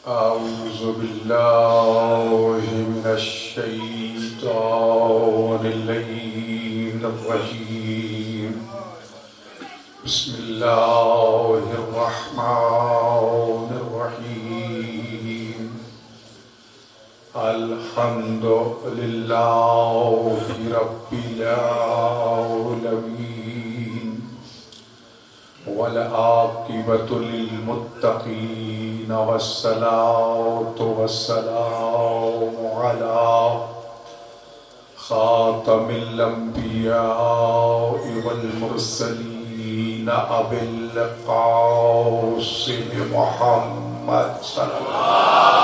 أعوذ بالله من الشيطان اللعين الرجيم بسم الله الرحمن الرحيم الحمد لله رب العالمين والعاقبة للمتقين والصلاة والسلام على خاتم الأنبياء والمرسلين أبي القاسم محمد صلى الله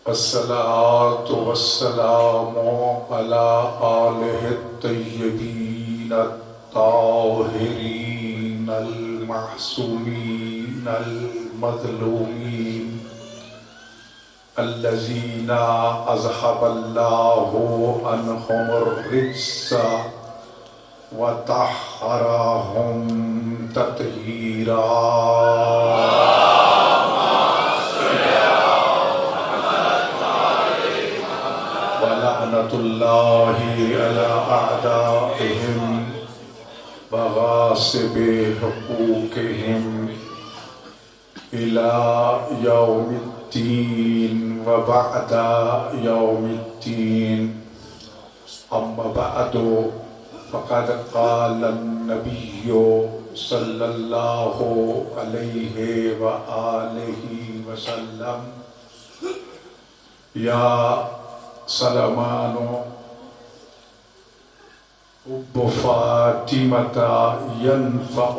والصلاة والسلام على آله الطيبين الطاهرين المعصومين المظلومين الذين أذهب الله عنهم الرجس وطهرهم تطهيرا ولعنة الله على أعدائهم وغاصب حقوقهم إلى يوم الدين وبعد يوم الدين أما بعد فقد قال النبي صلى الله عليه وآله وسلم يا سلمان حب فاطمة ينفع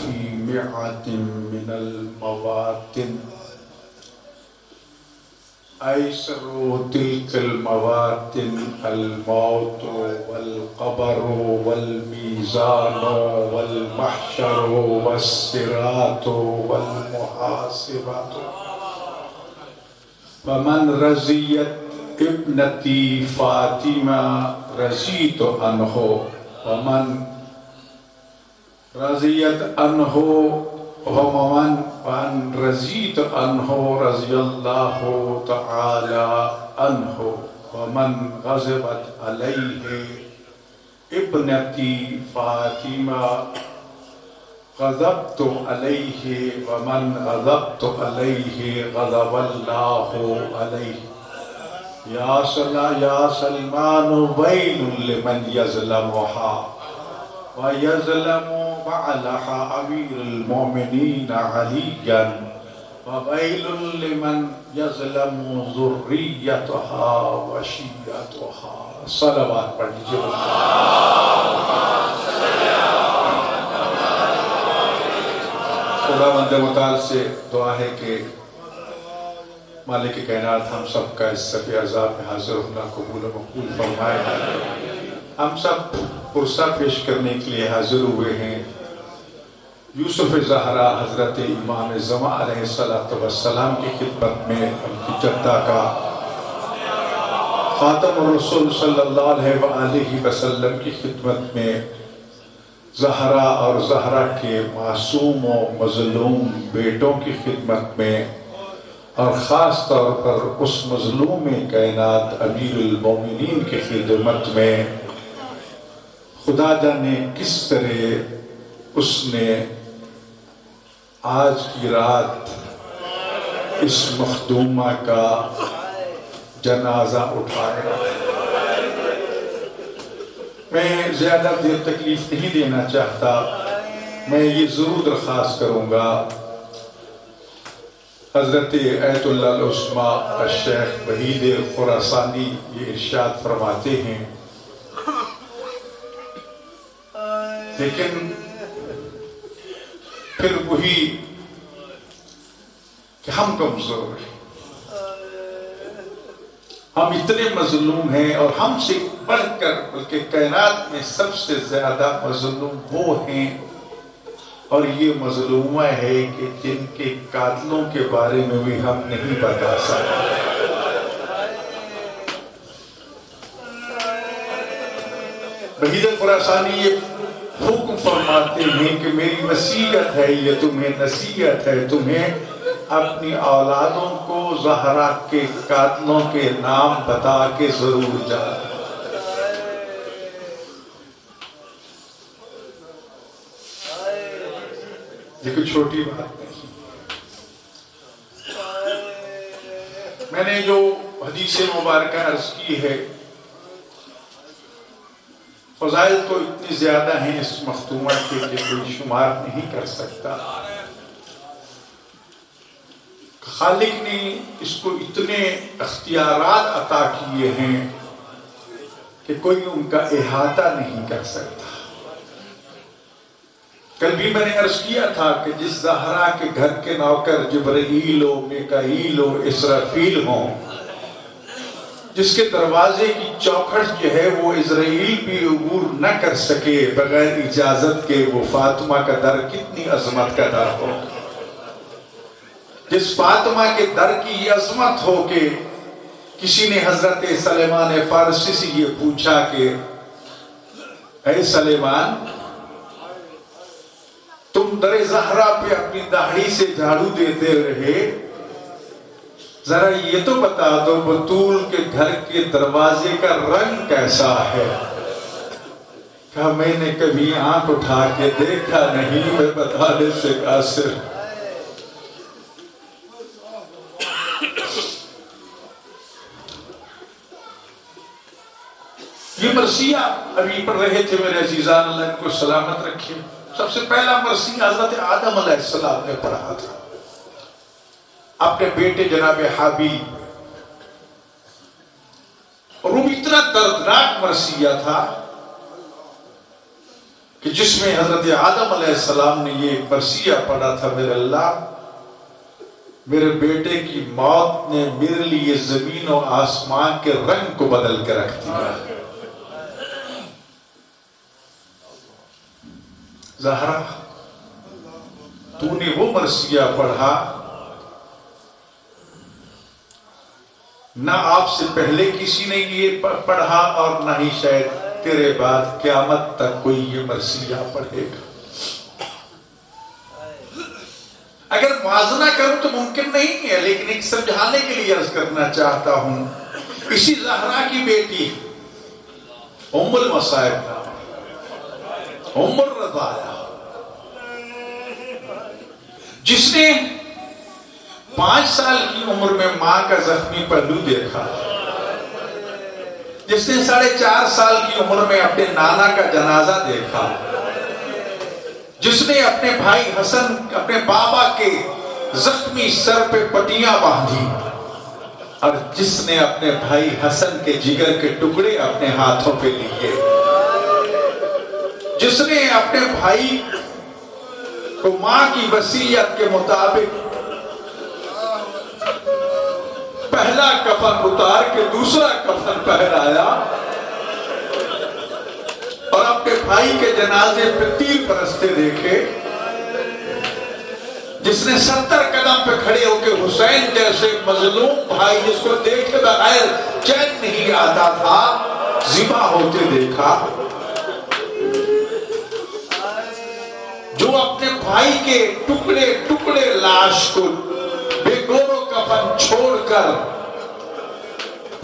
في مئة من المواتن أيسر تلك المواتن الموت والقبر والميزان والمحشر والصراط والمحاسبة فمن رضيت ابنتي فاطمة رضيت عنه ومن رضيت عنه ومن رضيت عنه رضي الله تعالى عنه ومن غضبت عليه ابنتي فاطمة غضبت عليه ومن غضبت عليه غضب الله عليه يا سلمان ويل لمن يظلمها ويظلم بعلها أمير المؤمنين عليا وويل لمن يظلم ذريتها وشيعتها صلوات پڑھ لیجیے خداوند متعال سے دعا ہے کہ مالک کائنات ہم سب کا اس صف عذاب میں حاضر ہونا قبول و مقبول فرمائے. ہم سب پرسہ پیش کرنے کے لیے حاضر ہوئے ہیں یوسف زہرا حضرت امام زمان علیہ السلام کی خدمت میں ان کی جدہ کا خاتم الرسول صلی اللہ علیہ وآلہ وسلم کی خدمت میں زہرا اور زہرا کے معصوم و مظلوم بیٹوں کی خدمت میں اور خاص طور پر اس مظلوم کائنات امیر المومنین کی خدمت میں خدا جانے کس طرح اس نے آج کی رات اس مخدومہ کا جنازہ اٹھایا. میں زیادہ دیر تکلیف نہیں دینا چاہتا، میں یہ ضرور درخواست کروں گا حضرت ایت اللہ العظمیٰ الشیخ وحید خراسانی یہ ارشاد فرماتے ہیں لیکن پھر وہی کہ ہم کمزور ہیں، ہم اتنے مظلوم ہیں اور ہم سے بڑھ کر بلکہ کائنات میں سب سے زیادہ مظلوم وہ ہیں اور یہ مظلومہ ہے کہ جن کے قاتلوں کے بارے میں بھی ہم نہیں بتا سکتے. وحید خراسانی یہ حکم فرماتے ہیں کہ میری وصیت ہے، یہ تمہیں نصیحت ہے، تمہیں اپنی اولادوں کو زہرا کے قاتلوں کے نام بتا کے ضرور جانا۔ یہ کوئی چھوٹی بات نہیں۔ میں نے جو حدیث مبارکہ عرض کی ہے، فضائل تو اتنی زیادہ ہیں اس مختومہ کے کہ کوئی شمار نہیں کر سکتا۔ خالق نے اس کو اتنے اختیارات عطا کیے ہیں کہ کوئی ان کا احاطہ نہیں کر سکتا۔ کل بھی میں نے عرض کیا تھا کہ جس زہرا کے گھر کے نوکر جبرائیل و میکائیل و اسرافیل ہوں، جس کے دروازے کی چوکھٹ جو ہے وہ اسرائیل بھی عبور نہ کر سکے بغیر اجازت کے، وہ فاطمہ کا در کتنی عظمت کا در ہو۔ جس فاطمہ کے در کی یہ عظمت ہو کہ کسی نے حضرت سلیمان فارسی سے یہ پوچھا کہ اے سلیمان، تم در زہرا پہ اپنی داڑھی سے جھاڑو دیتے رہے، ذرا یہ تو بتا دو بطول کے گھر کے دروازے کا رنگ کیسا ہے؟ کہا میں نے کبھی آنکھ اٹھا کے دیکھا نہیں، میں بتانے سے قاصر۔ یہ مرثیہ ابھی پڑھ رہے تھے میرے عزیزان، اللہ ان کو سلامت رکھے۔ سب سے پہلا مرثیہ حضرت آدم علیہ السلام نے پڑھا تھا اپنے بیٹے جناب حابیل، اور وہ اتنا دردناک مرثیہ تھا کہ جس میں حضرت آدم علیہ السلام نے یہ مرثیہ پڑھا تھا، میرے اللہ، میرے بیٹے کی موت نے میرے لیے زمین و آسمان کے رنگ کو بدل کے رکھ دیا۔ زہرا، تو نے وہ مرثیہ پڑھا نہ آپ سے پہلے کسی نے یہ پڑھا اور نہ ہی شاید تیرے بعد قیامت تک کوئی یہ مرثیہ پڑھے گا۔ اگر موازنہ کروں تو ممکن نہیں ہے، لیکن ایک سمجھانے کے لیے عرض کرنا چاہتا ہوں۔ اسی زہرا کی بیٹی ام المصائب، ام الرضایا، جس نے 5 سال کی عمر میں ماں کا زخمی پہلو دیکھا، جس نے 4.5 سال کی عمر میں اپنے نانا کا جنازہ دیکھا، جس نے اپنے بھائی حسن، اپنے بابا کے زخمی سر پہ پٹیاں باندھی، اور جس نے اپنے بھائی حسن کے جگر کے ٹکڑے اپنے ہاتھوں پہ لیے، جس نے اپنے بھائی کو ماں کی وصیت کے مطابق پہلا کفن اتار کے دوسرا کفن پہنایا اور اپنے بھائی کے جنازے پہ تیر برستے دیکھے، جس نے 70 قدم پہ کھڑے ہو کے حسین جیسے مظلوم بھائی جس کو دیکھے بغیر چین نہیں آتا تھا ذبح ہوتے دیکھا، جو اپنے بھائی کے ٹکڑے ٹکڑے لاش کو بے گور و کفن چھوڑ کر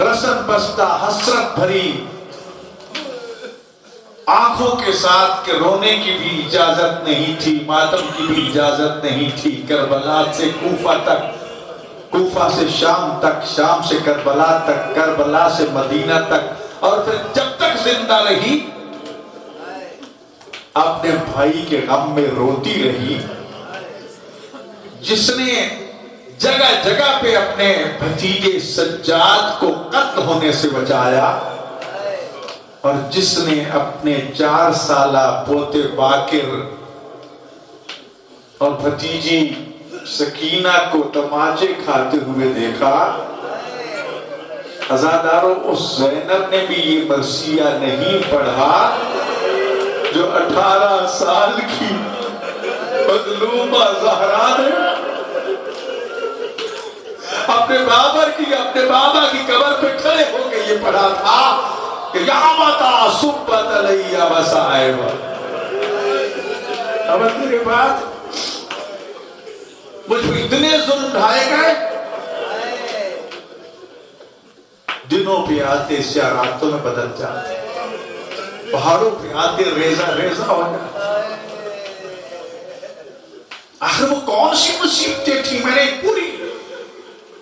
رسن بستہ حسرت بھری آنکھوں کے ساتھ کہ رونے کی بھی اجازت نہیں تھی، ماتم کی بھی اجازت نہیں تھی، کربلا سے کوفہ تک، کوفہ سے شام تک، شام سے کربلا تک، کربلا سے مدینہ تک، اور پھر جب تک زندہ رہی اپنے بھائی کے غم میں روتی رہی، جس نے جگہ جگہ پہ اپنے بھتیجے سجاد کو قتل ہونے سے بچایا، اور جس نے اپنے 4 سالہ پوتے باقر اور بھتیجی سکینہ کو تماچے کھاتے ہوئے دیکھا۔ عزاداروں، اس زینب نے بھی یہ مرثیہ نہیں پڑھا جو 18 سال کی مظلومہ زہرا نے اپنے بابا کی قبر پہ کھڑے ہو کے یہ پڑھا تھا کہ یہاں متا سبت علیہ وسائب. اب تیرے بعد مجھ پر اتنے ظلم ڈھائے گئے، دنوں پہ آتے سیاہ راتوں میں بدل جاتے، پہاڑوں پہ آتے ریزہ ریزہ ہو جاتے. آخر وہ کون سی مصیبتیں تھی؟ میں نے پوری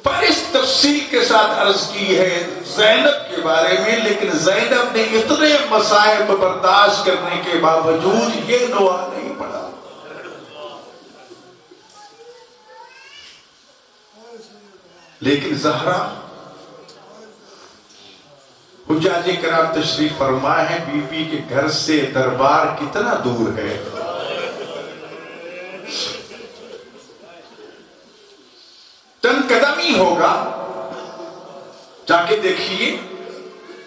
فہرست تفصیل کے ساتھ عرض کی ہے زینب کے بارے میں، لیکن زینب نے اتنے مصائب برداشت کرنے کے باوجود یہ دعا نہیں پڑھا. لیکن زہرا، حجاج کرام تشریف فرما ہے، بی بی کے گھر سے دربار کتنا دور ہے. چند قدم ہی ہوگا، جا کے دیکھیے.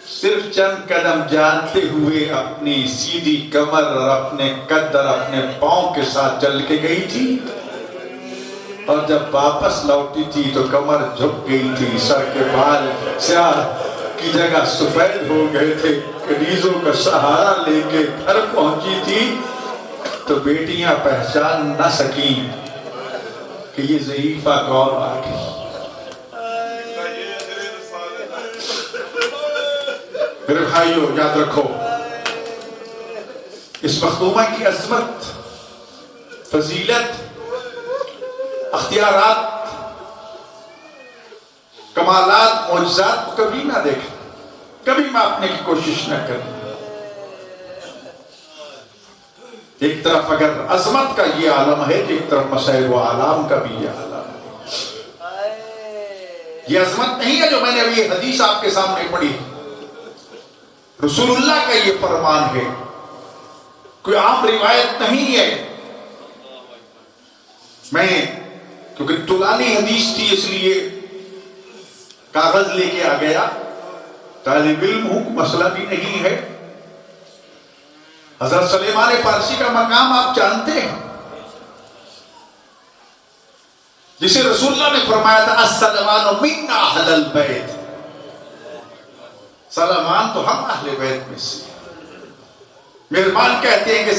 صرف چند قدم جانتے ہوئے اپنی سیدھی کمر اور اپنے قد اور اپنے پاؤں کے ساتھ چل کے گئی تھی، اور جب واپس لوٹی تھی تو کمر جھک گئی تھی، سر کے بال سیاہ کی جگہ سفید ہو گئے تھے. کنیزوں کا سہارا لے کے گھر پہنچی تھی تو بیٹیاں پہچان نہ سکیں کہ یہ ضعیفہ کون آ گئی. میرے بھائیو یاد رکھو، اس مخدومہ کی عظمت، فضیلت، اختیارات، کمالات، معجزات کو کبھی نہ دیکھیں، کبھی ماپنے کی کوشش نہ کریں. ایک طرف اگر عظمت کا یہ عالم ہے تو ایک طرف مسائب و عالم کا بھی یہ عالم ہے. یہ عظمت نہیں ہے جو میں نے ابھی یہ حدیث آپ کے سامنے پڑھی، رسول اللہ کا یہ فرمان ہے، کوئی عام روایت نہیں ہے. میں کیونکہ طولانی حدیث تھی اس لیے کاغذ لے کے آ گیا، طالب علم ہوں، مسئلہ بھی نہیں ہے. حضرت سلیمان فارسی کا مقام آپ جانتے ہیں، جسے رسول اللہ نے فرمایا تھا السلمان منا اہل البیت، سلمان تو ہم اہل بیت میں سے. مہربان کہتے ہیں کہ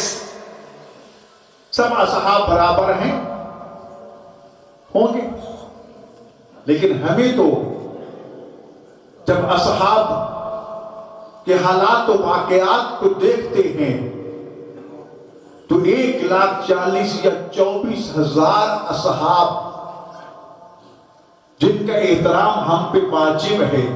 سب اصحاب برابر ہیں، ہوں گے، لیکن ہمیں تو جب اصحاب کے حالات و واقعات کو دیکھتے ہیں تو 1,40,000 یا 24,000 اصحاب جن کا احترام ہم پہ واجب ہے،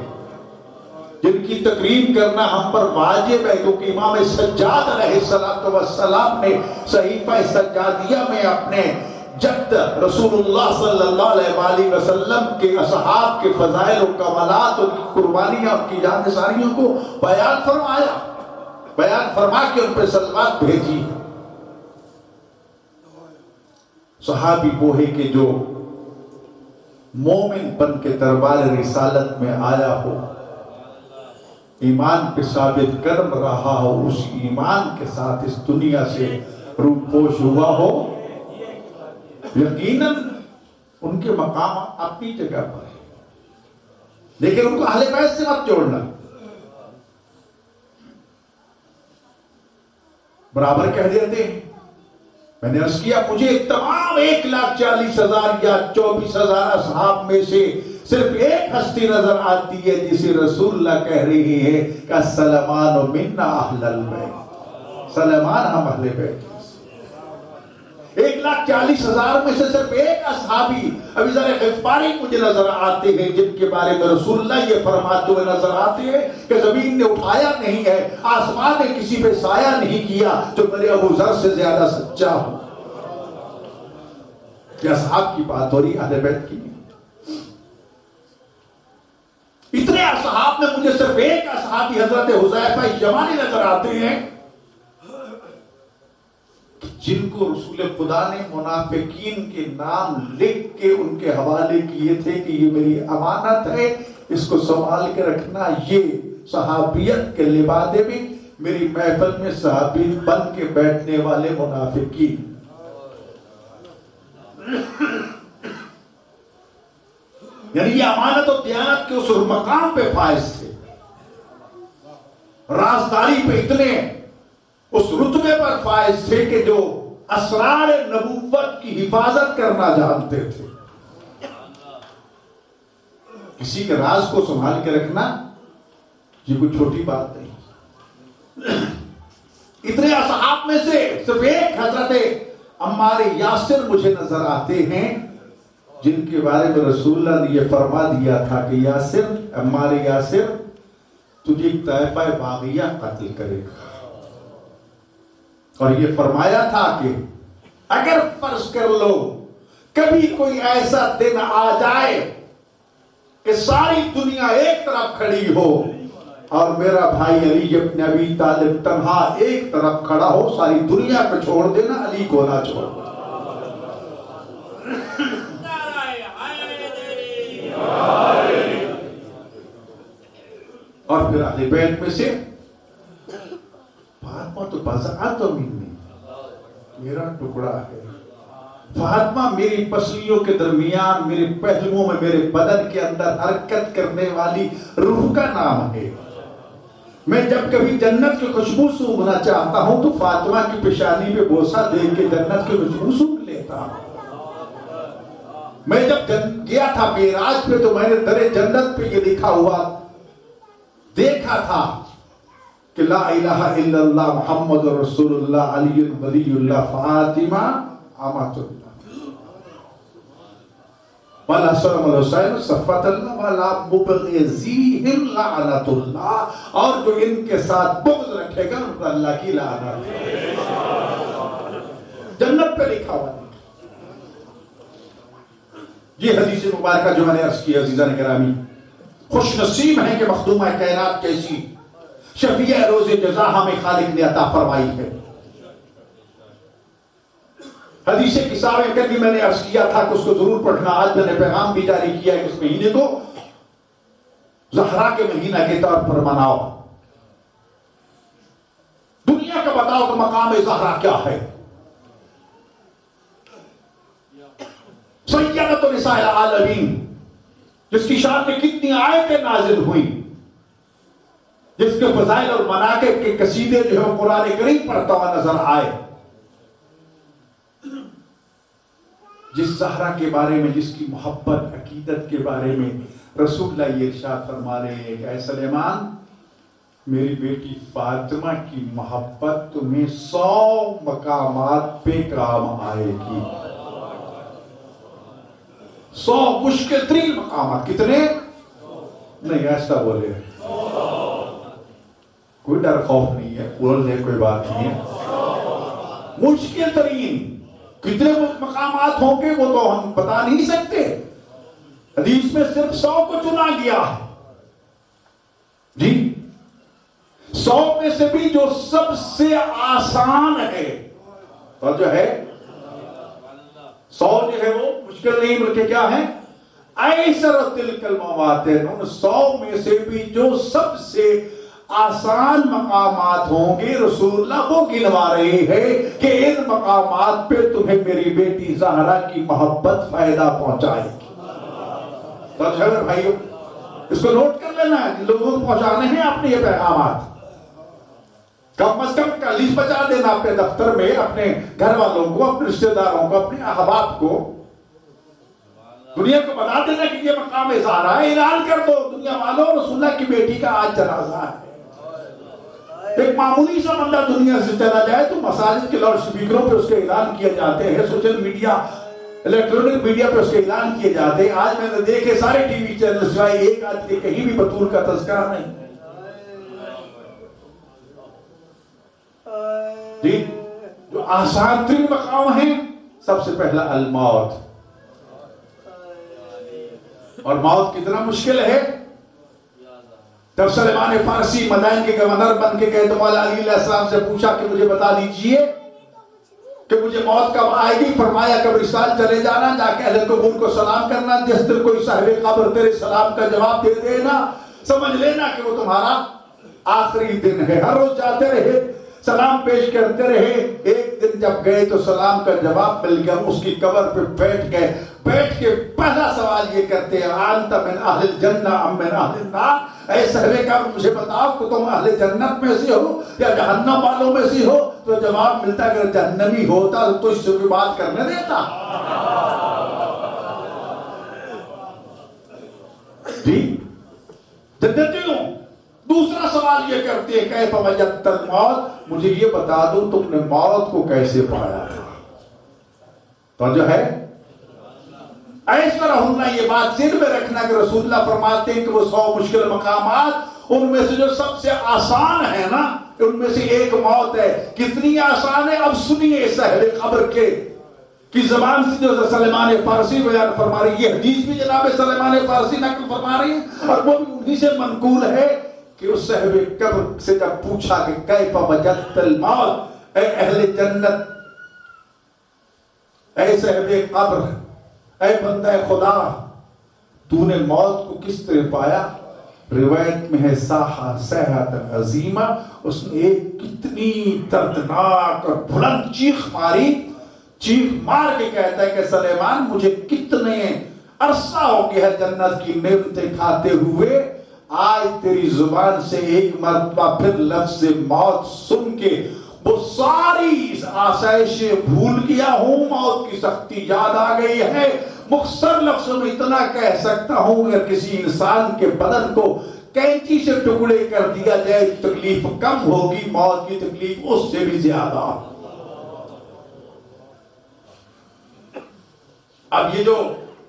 جن کی تکریم کرنا ہم پر واجب ہے، کیونکہ امام سجاد علیہ السلام نے صحیفہ سجادیہ میں اپنے جد رسول اللہ صلی اللہ علیہ وآلہ وسلم کے اصحاب کے فضائل و کمالات، ان کی قربانیاں، ان کی جانثاریوں کو بیان فرمایا، بیان فرما کے ان پہ صلوات بھیجی. صحابی وہ ہے کہ جو مومن بن کے دربار رسالت میں آیا ہو، ایمان پہ ثابت قدم رہا ہو، اس ایمان کے ساتھ اس دنیا سے روپوش ہوا ہو، یقیناً ان کے مقام اپنی جگہ پر ہے، لیکن ان کو اہل بیت سے مت جوڑنا. برابر کہہ دیتے ہیں. میں نے عرض کیا مجھے تمام 1,40,000 یا 24,000 اصحاب میں سے صرف ایک ہستی نظر آتی ہے جسے رسول اللہ کہہ رہی ہے کہ السلمان منا اہل البیت، سلمان ہم اہل بیت. 1,40,000 میں سے صرف ایک اصحابی ابی ذر غفاری مجھے نظر آتے ہیں جن کے بارے میں رسول اللہ یہ فرماتے ہوئے نظر آتے ہیں کہ زمین نے اٹھایا نہیں ہے، آسمان نے کسی پہ سایہ نہیں کیا جو میرے ابو ذر سے زیادہ سچا ہو. یہ اصحاب کی بات ہو رہی، اہل بیت کی. اتنے اصحاب میں مجھے صرف ایک اصحابی حضرت حذیفہ یمانی نظر آتے ہیں جن کو رسول خدا نے منافقین کے نام لکھ کے ان کے حوالے کیے تھے کہ یہ میری امانت ہے، اس کو سنبھال کے رکھنا. یہ صحابیت کے لبادے میں میری محفل میں صحابی بن کے بیٹھنے والے منافقین. یعنی یہ امانت و دیانت کے اس مقام پہ فائز تھے. رازداری پہ اتنے اس رتبے پر فائز تھے کہ جو اسرار نبوت کی حفاظت کرنا جانتے تھے. کسی کے راز کو سنبھال کے رکھنا یہ کوئی چھوٹی بات نہیں. اتنے اصحاب میں سے صرف ایک حضرت عمار یاسر مجھے نظر آتے ہیں جن کے بارے میں رسول اللہ نے یہ فرما دیا تھا کہ یاسر، عمار یاسر، تجھے طائفہ باغیہ قتل کرے گا. اور یہ فرمایا تھا کہ اگر فرض کر لو کبھی کوئی ایسا دن آ جائے کہ ساری دنیا ایک طرف کھڑی ہو اور میرا بھائی علی ابن ابی طالب تنہا ایک طرف کھڑا ہو، ساری دنیا کو چھوڑ دینا، علی کو نہ چھوڑ دینا. اور پھر اہل بیت میں سے فاطمہ تو بضعۃ منی، میرا ٹکڑا ہے. فاطمہ میری پسلیوں کے درمیان، میرے پہلوؤں میں، میرے بدن کے اندر حرکت کرنے والی روح کا نام ہے. میں جب کبھی جنت کی خوشبو سونگھنا چاہتا ہوں تو فاطمہ کی پیشانی پہ بوسہ دے کے جنت کی خوشبو سونگھ لیتا ہوں. میں جب گیا تھا معراج پہ تو میں نے در جنت پہ یہ لکھا ہوا دیکھا تھا کہ لا الہ الا اللہ محمد رسول اللہ علی ولی اللہ فاطمہ امۃ اللہ والحسن والحسین صفوۃ اللہ ولا مبغضیہم لعنۃ اللہ، اور جو ان کے ساتھ بغض رکھے گا ان پر اللہ کی لعنت. جنت پہ لکھا ہوا. یہ حدیث مبارکہ جو میں نے عرض کی عزیزان گرامی، خوش نصیب ہیں کہ مخدومہ کائنات کیسی شفیع روز جزا ہمیں خالق نے عطا فرمائی ہے. حدیث کتاب کبھی میں نے عرض کیا تھا کہ اس کو ضرور پڑھنا. آج میں نے پیغام بھی جاری کیا ہے کہ اس مہینے کو زہرا کے مہینہ کے طور پر مناؤ. دنیا کا بتاؤ کہ مقام زہرا کیا ہے. سیدۃ نساء العالمین، جس کی شان میں کتنی آیتیں نازل ہوئی، جس کے فضائل اور مناقب کے قصیدے جو ہے قرآن کریم پڑھتا ہوا نظر آئے. جس زہرا کے بارے میں، جس کی محبت عقیدت کے بارے میں رسول اللہ یہ ارشاد فرما رہے ہیں کہ اے سلیمان، میری بیٹی فاطمہ کی محبت تمہیں 100 مقامات پہ کام آئے گی. 100 مشکل ترین مقامات. کتنے؟ نہیں ایسا بولے، کوئی ڈر خوف نہیں ہے، بولنے کوئی بات نہیں ہے. مشکل ترین کتنے مقامات ہوں گے وہ تو ہم بتا نہیں سکتے. حدیث میں صرف 100 کو چنا گیا ہے جی. 100 میں سے بھی جو سب سے آسان ہے اور جو ہے 100 جو ہے وہ مشکل نہیں بلکہ کیا ہے ایسر تلک الموات. 100 میں سے بھی جو سب سے آسان مقامات ہوں گے رسول اللہ وہ گنوا رہے ہیں کہ ان مقامات پہ تمہیں میری بیٹی زہرا کی محبت فائدہ پہنچائے گی. بھائیو اس کو نوٹ کر لینا ہے، لوگوں کو پہنچانے ہیں اپنے یہ پیغامات. کم از کم کا لسٹ بچا دینا اپنے دفتر میں، اپنے گھر والوں کو، اپنے رشتہ داروں کو، اپنے احباب کو، دنیا کو بتا دینا کہ یہ مقام زہرا ہے. اعلان کر دو دنیا والوں، رسول اللہ کی بیٹی کا آج جنازہ ہے. ایک معمولی سا بندہ دنیا سے چلا جائے تو مساجد کے لاؤڈ سپیکروں پہ اس کے اعلان کیے جاتے ہیں، سوشل میڈیا، الیکٹرونک میڈیا پہ اس کے اعلان کیے جاتے ہیں. آج میں نے دیکھے سارے ٹی وی چینل سوائے ایک آج کے کہیں بھی بطول کا تذکرہ نہیں جی. جو آسان ترین مقام ہیں، سب سے پہلا الموت. اور موت کتنا مشکل ہے. جب سلیمان فارسی مدائن کے گورنر بن کے گئے تو مولا علی علیہ السلام سے پوچھا کہ مجھے بتا دیجئے کہ مجھے موت کب آئے گی. فرمایا قبرستان چلے جانا، جا کے اہل قبور کو سلام کرنا، جس دن کوئی صاحب قبر تیرے سلام کا جواب دے دینا سمجھ لینا کہ وہ تمہارا آخری دن ہے. ہر روز جاتے رہے، سلام پیش کرتے رہے. ایک دن جب گئے تو سلام کا جواب مل گیا. اس کی قبر پہ بیٹھ گئے. بیٹھ کے پہلا سوال یہ کرتے ہیں انت من اہل الجنہ ام من اہل النار. اے صحابہ کرام مجھے بتاؤ کہ تم اہل جنت میں سے ہو یا جہنم والوں میں سے ہو؟ تو جواب ملتا اگر جہنمی ہوتا تو اس سے بھی بات کرنے دیتا؟ جی جنتی ہوں۔ دوسرا سوال یہ کرتے ہیں کیف وجدت الموت، مجھے یہ بتا دو تم نے موت کو کیسے پایا تھا؟ تو جو ہے ایسا رہنا، یہ بات ذہن میں رکھنا کہ رسول اللہ فرماتے ہیں کہ وہ 100 مشکل مقامات ان میں سے جو سب سے آسان ہے نا، ان میں سے ایک موت ہے۔ کتنی آسان ہے اب سنیے اس اہل قبر کی زبان سے جو سلیمان فارسی بیان فرما رہی ہے۔ یہ حدیث بھی جناب سلیمان فارسی نقل فرما رہی ہے اور وہ بھی انہی سے منقول ہے کہ اس صاحب قبر سے جب پوچھا کہ کیف وجدت الموت، اے اہل جنت، اے صاحب قبر، اے بندہ خدا، تو نے موت کو کس طرح پایا؟ روایت میں ہے ساحہ سیحت عظیمہ، اس نے ایک کتنی دردناک اور بلند چیخ ماری، چیخ مار کے کہتا ہے کہ سلیمان مجھے کتنے عرصہ ہو گیا ہے جنت کی نعمتیں کھاتے ہوئے، آج تیری زبان سے ایک مرتبہ پھر لفظ موت سن کے وہ ساری آسائشیں بھول گیا ہوں، موت کی سختی یاد آ گئی ہے۔ مختصر لفظوں میں اتنا کہہ سکتا ہوں اگر کسی انسان کے بدن کو کینچی سے ٹکڑے کر دیا جائے تکلیف کم ہوگی، موت کی تکلیف اس سے بھی زیادہ۔ اب یہ جو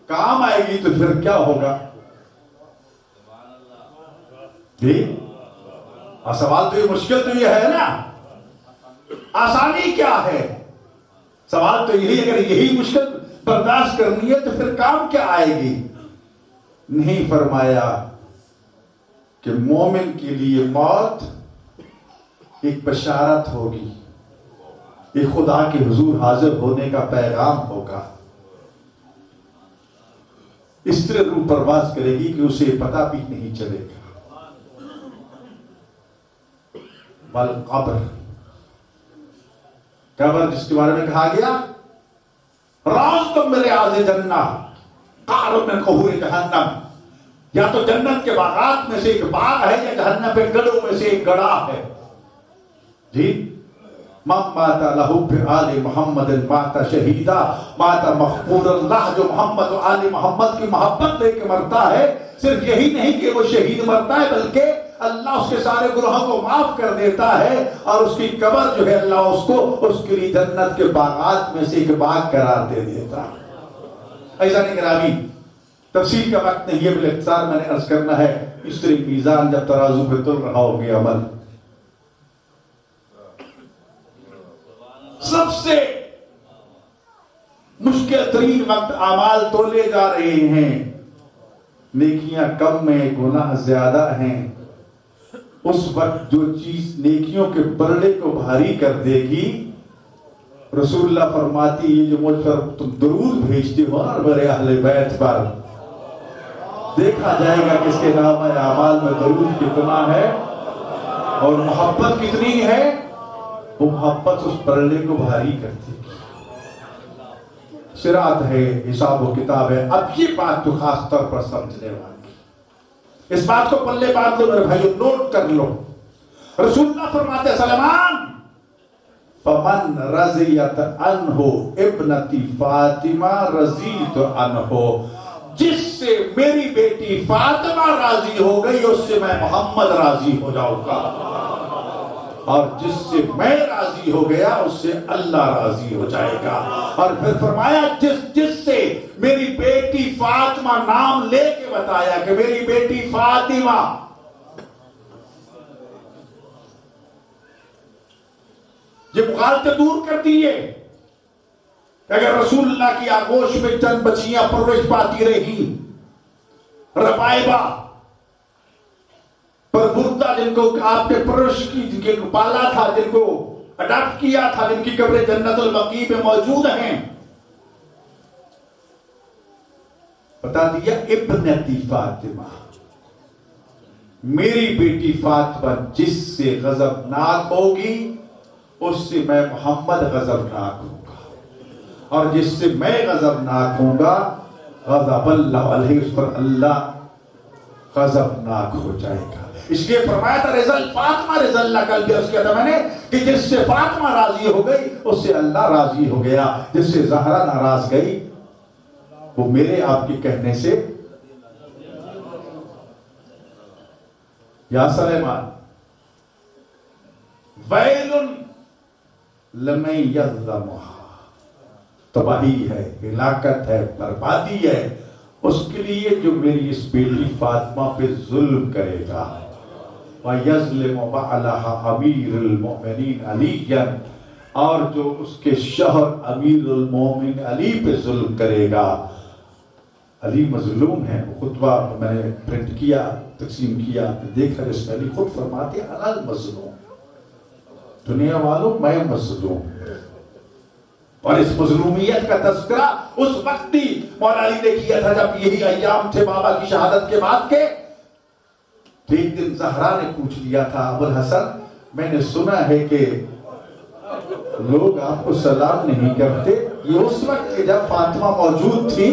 کام آئے گی تو پھر کیا ہوگا؟ جی سوال تو یہ مشکل تو یہ ہے نا، آسانی کیا ہے؟ سوال تو یہی، اگر یہی مشکل برداشت کرنی ہے تو پھر کام کیا آئے گی؟ نہیں، فرمایا کہ مومن کے لیے موت ایک بشارت ہوگی، ایک خدا کے حضور حاضر ہونے کا پیغام ہوگا۔ اس طرح روح پرواز کرے گی کہ اسے پتہ بھی نہیں چلے گا۔ بل قبر جس کے بارے میں کہا گیا راز تم میرے آز جنہ قعر من قہور جہنم، یا تو جنت کے باغات میں سے ایک باغ ہے یا جہنم کے گڑھوں میں سے ایک گڑھا ہے۔ جی من مات لہو فی آل محمد مات شہیدہ، مات مغفور اللہ، جو محمد و آل محمد کی محبت لے کے مرتا ہے، صرف یہی نہیں کہ وہ شہید مرتا ہے بلکہ اللہ اس کے سارے گناہوں کو معاف کر دیتا ہے، اور اس کی قبر جو ہے اللہ اس کو اس کے لیے جنت کے باغات میں سے ایک باغ قرار دے دیتا۔ ایسا نہیں کرامی تفصیل کا وقت نہیں ہے، بالاختصار میں نے عرض کرنا ہے، اس طرح میزان جب ترازو پہ تل رہا ہوگی عمل، سب سے مشکل ترین وقت اعمال تولے جا رہے ہیں، نیکیاں کم ہیں، گناہ زیادہ ہیں، اس وقت جو چیز نیکیوں کے پلڑے کو بھاری کر دے گی، رسول اللہ فرماتی ہے جو مجھ پر تم درود بھیجتے ہو اور میرے اہل بیت پر، دیکھا جائے گا کس کے نام اعمال میں درود کتنا ہے اور محبت کتنی ہے، وہ محبت اس پلڑے کو بھاری کرتی ہے۔ صراط ہے، حساب و کتاب ہے۔ اب یہ بات تو خاص طور پر سمجھنے والی، اس بات کو پلے باندھ لو میرے بھائیو، نوٹ کر لو۔ رسول اللہ فرماتے ہیں سلیمان فمن رضیت عنہ ابنتی فاطمہ رضیت عنہ، جس سے میری بیٹی فاطمہ راضی ہو گئی اس سے میں محمد راضی ہو جاؤں گا، اور جس سے میں راضی ہو گیا اس سے اللہ راضی ہو جائے گا۔ اور پھر فرمایا جس سے میری بیٹی فاطمہ، نام لے کے بتایا کہ میری بیٹی فاطمہ، یہ مغالطے دور کر دیئے کہ اگر رسول اللہ کی آغوش میں چند بچیاں پرورش پاتی رہی، ربائبہ پر بردہ جن کو آپ نے پرورش کی، جن کو پالا تھا، جن کو اڈاپٹ کیا تھا، جن کی قبریں جنت البقیع میں موجود ہیں، بتا دیا ابنتی فاطمہ، میری بیٹی فاطمہ جس سے غضبناک ہوگی اس سے میں محمد غضبناک ہوں گا، اور جس سے میں غضبناک ہوں گا غضب اللہ علیہ، اس پر اللہ غضبناک ہو جائے گا. اس لیے فرمایا تھا رضا فاطمہ رضا اللہ کل بھی اس کے میں نے کہ جس سے فاطمہ راضی ہو گئی اس سے اللہ راضی ہو گیا. جس سے زہرا ناراض گئی وہ میرے آپ کے کہنے سے. یا سلیمان ویل لمن یظلمها، تباہی ہے، ہلاکت ہے، بربادی ہے اس کے لیے جو میری اس بیٹی فاطمہ پہ ظلم کرے گا. وَيَظْلِمُ بَعْلَهَا أَمِيرُ الْمُؤْمِنِينَ عَلِيًّا، اور جو اس کے شوہر امیر المومن علی پہ ظلم کرے گا. علی مظلوم ہے. خطبہ میں نے پرنٹ کیا، تقسیم کیا، دیکھا جس میں علی خود فرماتے ہیں انا المظلوم، دنیا والوں میں مظلوم. اور اس مظلومیت کا تذکرہ اس وقت بھی مولا علی نے کیا تھا جب یہی ایام تھے بابا کی شہادت کے بعد کے. ایک دن زہرا نے پوچھ لیا تھا ابو الحسن میں نے سنا ہے کہ لوگ آپ کو سلام نہیں کرتے. یہ اس وقت کہ جب فاطمہ موجود تھی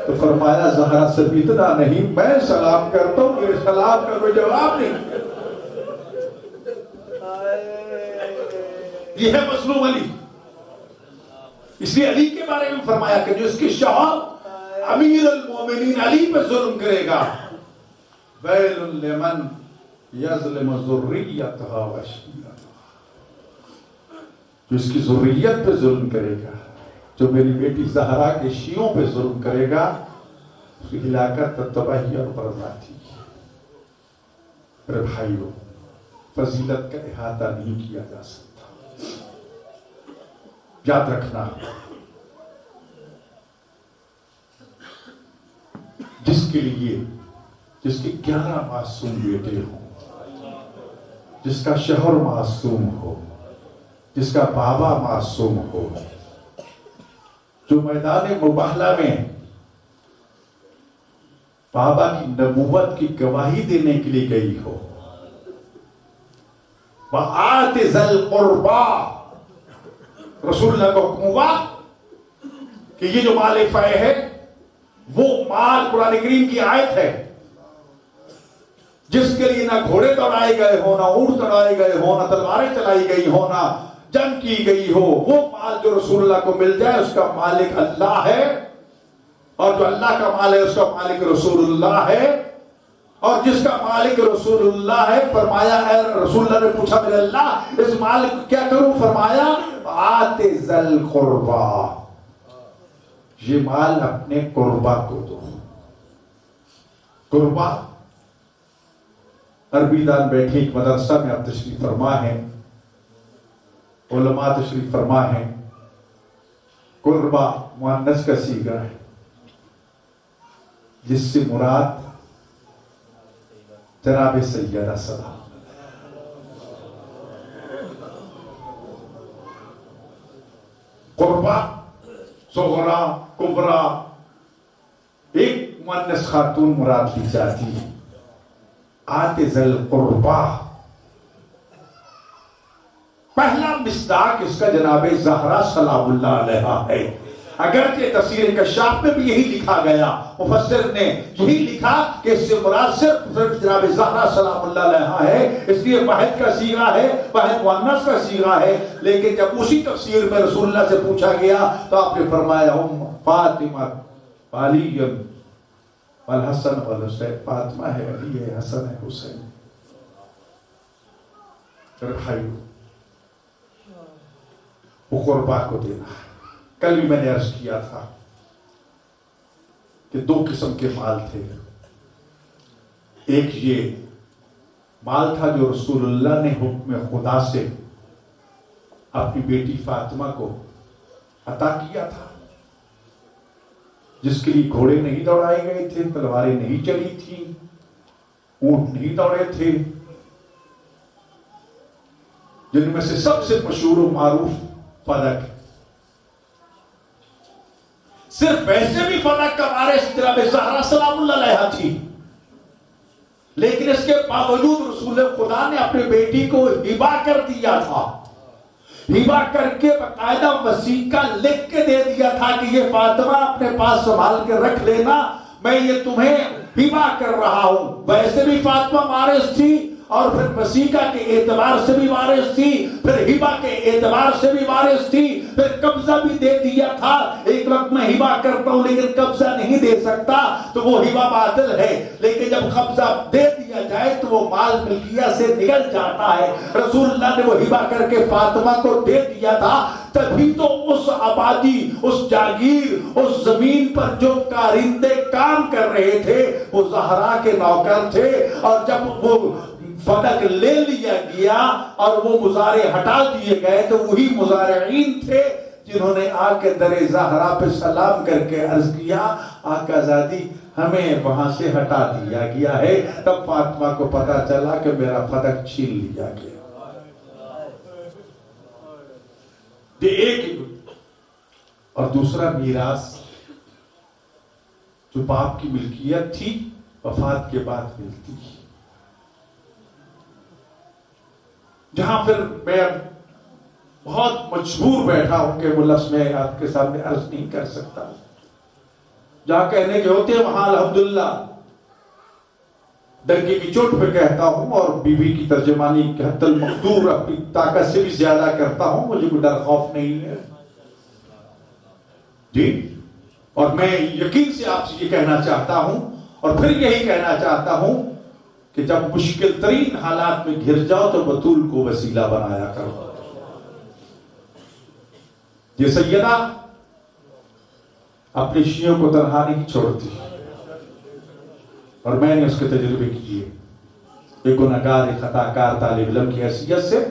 تو فرمایا زہرا سے اتنا نہیں، میں سلام کرتا ہوں، میرے سلام کا کوئی جواب نہیں. یہ ہے مظلوم علی. اس لیے علی کے بارے میں فرمایا کہ جو اس کے شوہر امیر المومنین علی پہ ظلم کرے گا ویل لمن یظلم ذریتها وشیرتها، جو اس کی ذریت پہ ظلم کرے گا، جو میری بیٹی زہرا کے شیعوں پہ ظلم کرے گا، اس کی ہلاکت تباہی اور بربادی. میرے بھائیوں فضیلت کا احاطہ نہیں کیا جا سکتا. یاد رکھنا جس کے لیے جس کے 11 معصوم بیٹے ہوں، جس کا شوہر معصوم ہو، جس کا بابا معصوم ہو، جو میدان مباہلہ میں بابا کی نبوت کی گواہی دینے کے لیے گئی ہو. وَآتِ ذَا الْقُرْبَى، رسول اللہ کو حکم ہوا کہ یہ جو مال فیء ہے وہ مال قرآن کریم کی آیت ہے جس کے لیے نہ گھوڑے دوڑائے گئے ہو، نہ اونٹ دوڑائے گئے ہو، نہ تلواریں چلائی گئی ہو، نہ جنگ کی گئی ہو. وہ مال جو رسول اللہ کو مل جائے اس کا مالک اللہ ہے، اور جو اللہ کا مال ہے اس کا مالک رسول اللہ ہے. اور جس کا مالک رسول اللہ ہے فرمایا اے رسول اللہ نے پوچھا میرے اللہ اس مال کو کیا کروں؟ فرمایا آتے ذل قربا، یہ مال اپنے قربا کو دو. قربا عربی دان بیٹھے ایک مدرسہ میں اب تشریف فرما ہیں، علماء تشریف فرما ہیں. قربا مؤنث کا صیغہ ہے جس سے مراد جناب سیدہ سلام. قربا صغرا کبرا ایک مؤنث خاتون مراد لی جاتی ہے. آتے ذل قربا پہلا مصداق اس کا جناب زہرا سلام اللہ علیہا ہے. اگرچہ تفسیر کشاف میں بھی یہی لکھا گیا، مفسر نے یہی لکھا کہ اس سے مراد صرف جناب زہرا سلام اللہ علیہا ہے، اس لیے واحد کا صیغہ ہے، واحد مؤنث کا صیغہ ہے. لیکن جب اسی تفسیر میں رسول اللہ سے پوچھا گیا تو آپ نے فرمایا فاطمہ علی والحسن والحسین، فاطمہ ہے، علی ہے، حسن ہے، حسین. پھر بھائیو وہ قربا کو دینا ہے. کل بھی میں نے عرض کیا تھا کہ 2 قسم کے مال تھے. ایک یہ مال تھا جو رسول اللہ نے حکم خدا سے اپنی بیٹی فاطمہ کو عطا کیا تھا، جس کے لیے گھوڑے نہیں دوڑائے گئے تھے، تلواریں نہیں چلی تھی، اونٹ نہیں دوڑے تھے. جن میں سے سب سے مشہور و معروف فدق. صرف ویسے بھی فدق کا وارث جناب زہرا سلام اللہ علیہا تھی، لیکن اس کے باوجود رسول خدا نے اپنی بیٹی کو ہبہ کر دیا تھا. ہبہ کر کے باقاعدہ وثیقہ لکھ کے دے دیا تھا کہ یہ فاطمہ اپنے پاس سنبھال کے رکھ لینا، میں یہ تمہیں ہبا کر رہا ہوں۔ ویسے بھی فاطمہ وارث تھی اور پھر وسیقہ کے اعتبار سے بھی وارث تھی، پھر ہبا کے اعتبار سے بھی وارث تھی، پھر قبضہ بھی دے دیا تھا۔ ایک وقت میں ہبا کرتا ہوں لیکن قبضہ نہیں دے سکتا تو وہ ہبا باطل ہے، لیکن جب قبضہ دے دیا جائے تو وہ مال ملکیت سے نکل جاتا ہے۔ رسول اللہ نے وہ ہبا کر کے فاطمہ کو دے دیا تھا، تبھی تو اس آبادی، اس جاگیر، اس زمین پر جو کارندے کام کر رہے تھے وہ زہرا کے نوکر تھے، اور جب وہ فلک لے لیا گیا اور وہ مزارع ہٹا دیے گئے تو وہی مزارعین تھے جنہوں نے آ کے در زہرا پہ سلام کر کے عرض کیا آقا زادی ہمیں وہاں سے ہٹا دیا گیا ہے۔ تب فاطمہ کو پتا چلا کہ میرا فلک چھین لیا گیا۔ یہ ایک، اور دوسرا میراث جو باپ کی ملکیت تھی وفات کے بعد ملتی، جہاں پھر میں بہت مجبور بیٹھا ہوں کہ وہ لفظ میں آپ کے سامنے عرض نہیں کر سکتا، جہاں کہنے کے ہوتے ہیں وہاں الحمدللہ ڈنکے کی چوٹ پہ کہتا ہوں، اور بیوی کی ترجمانی حتی المقدور اپنی طاقت سے بھی زیادہ کرتا ہوں، مجھے کوئی ڈر خوف نہیں ہے جی۔ اور میں یقین سے آپ سے یہ کہنا چاہتا ہوں اور پھر یہی کہنا چاہتا ہوں کہ جب مشکل ترین حالات میں گھر جاؤ تو بطول کو وسیلہ بنایا کرو۔ یہ سیدہ اپنے شیعوں کو تنہا نہیں چھوڑتی، اور میں نے اس کے تجربے کیے۔ ایک گنہگار، ایک خطاکار طالب علم کی حیثیت سے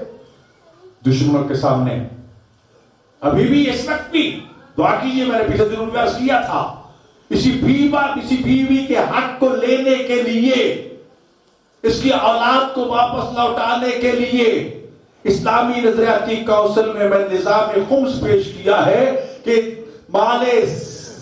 دشمنوں کے سامنے ابھی بھی اس وقت بھی دعا کیجیے، میں نے پچھلے دنوں میں عرض کیا تھا، کسی بیوی کے حق کو لینے کے لیے، اس کی اولاد کو واپس لوٹانے کے لیے اسلامی نظریاتی کونسل میں نظام خمس پیش کیا ہے کہ مال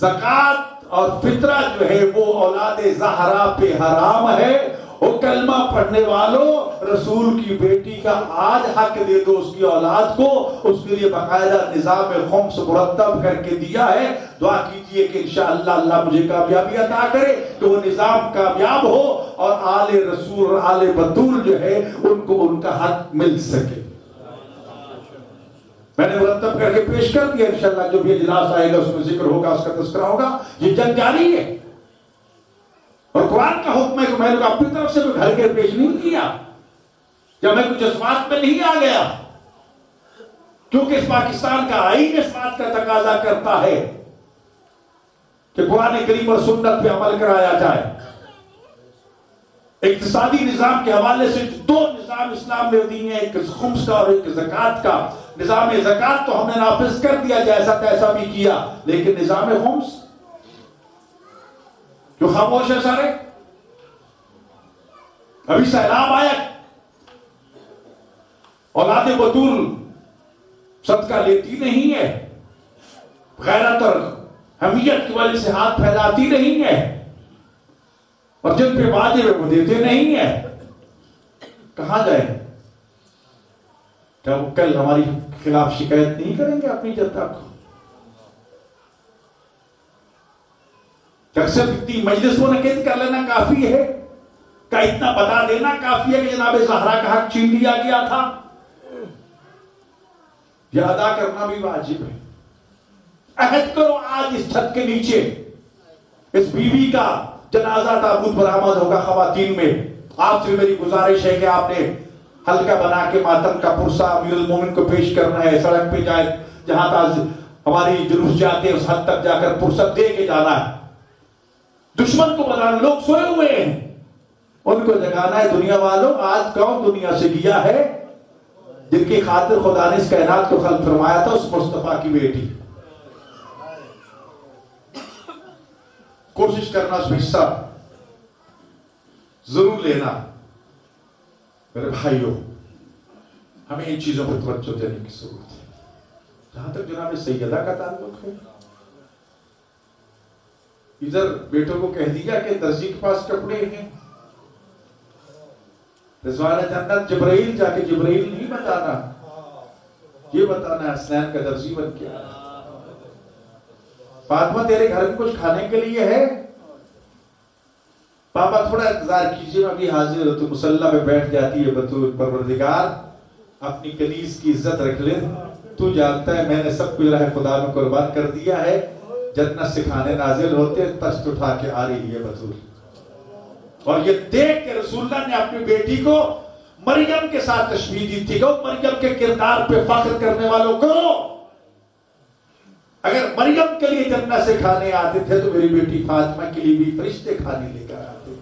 زکوٰۃ اور فطرہ جو ہے وہ اولاد زہرا پہ حرام ہے۔ وہ کلمہ پڑھنے والوں، رسول کی بیٹی کا آج حق دے دو اس کی اولاد کو، اس کے لیے باقاعدہ نظام خمس مرتب کر کے دیا ہے۔ دعا کیجئے کہ انشاءاللہ اللہ مجھے کامیابی عطا کرے کہ وہ نظام کامیاب ہو اور آل رسول اور آل بطول جو ہے ان کو ان کا حق مل سکے۔ میں نے مرتب کر کے پیش کر دیا، انشاءاللہ جو بھی اجلاس آئے گا اس میں ذکر ہوگا، اس کا تذکرہ ہوگا۔ یہ جنگ جاری ہے اور قرآن کا حکم ہے کہ میں نے اپنی طرف سے گھر کے پیش نہیں کیا، جب میں کچھ اس بات میں نہیں آ گیا، کیونکہ اس پاکستان کا آئین اس بات کا تقاضا کرتا ہے کہ قرآن کریم اور سنت پہ عمل کرایا جائے۔ اقتصادی نظام کے حوالے سے دو نظام اسلام نے دیے ہیں، ایک خمس کا اور ایک زکوٰۃ کا۔ نظام زکوٰۃ تو ہم نے نافذ کر دیا، جیسا تیسا بھی کیا، لیکن نظام خمس جو خاموش ہے سارے۔ ابھی سیلاب آیا، اولاد بطول صدقہ لیتی نہیں ہے، غیرت اور حمیت کی وجہ سے ہاتھ پھیلاتی نہیں ہے، اور جن پہ واجب ہے وہ دیتے نہیں ہے۔ کہاں جائیں؟ کیا وہ کل ہماری خلاف شکایت نہیں کریں گے اپنی جنتا کو؟ صرف اتنی مجلس منعقد کر لینا کافی ہے؟ کیا اتنا بتا دینا کافی ہے کہ جناب زہرا کا حق چھین لیا گیا تھا؟ یہ ادا کرنا بھی واجب ہے۔ عہد کرو آج اس چھت کے نیچے، اس بیوی کا جنازہ تابوت برآمد ہوگا خواتین میں۔ آپ سے میری گزارش ہے کہ آپ نے حلقہ بنا کے ماتم کا پرسہ امیر المومن کو پیش کرنا ہے، سڑک پہ جائے جہاں تک ہماری جلوس جاتے ہیں اس حد تک جا کر پرسہ دے کے جانا ہے۔ دشمن کو بتانا، لوگ سوئے ہوئے ہیں، ان کو جگانا ہے۔ دنیا والوں، آج کون دنیا سے گیا ہے جن کی خاطر خدا نے اس کائنات کو خلق فرمایا تھا؟ اس مصطفیٰ کی بیٹی۔ کوشش کرنا اس میں حصہ ضرور لینا۔ میرے بھائیوں، ہمیں ان چیزوں پر توجہ دینے کی ضرورت ہے۔ جہاں تک جناب سیدہ کا تعلق ہے، ادھر بیٹوں کو کہہ دیا کہ درزی کے پاس کپڑے ہیں، رضوان جنت جبرائیل جا کے جبرائیل نہیں بتانا، یہ بتانا ہے حسنین کا درزی بن کے۔ فاطمہ تیرے گھر میں کچھ کھانے کے لیے ہے؟ پاپا تھوڑا انتظار کیجئے، میں ابھی حاضر ہوں. تو مصلی پہ بیٹھ جاتی ہے بطول. پروردگار اپنی کنیز کی عزت رکھ لے، تو جانتا ہے میں نے سب کچھ راہ خدا میں قربان کر دیا ہے. جنت سے کھانے نازل ہوتے، تشت اٹھا کے آ رہی ہے بطول. اور یہ دیکھ کے رسول اللہ نے اپنی بیٹی کو مریم کے ساتھ تشبیہ دی تھی کہ مریم کے کردار پہ فخر کرنے والوں کو، اگر مریم کے لیے جنت سے کھانے آتے تھے تو میری بیٹی فاطمہ کے لیے بھی فرشتے کھانے لے کر آتے.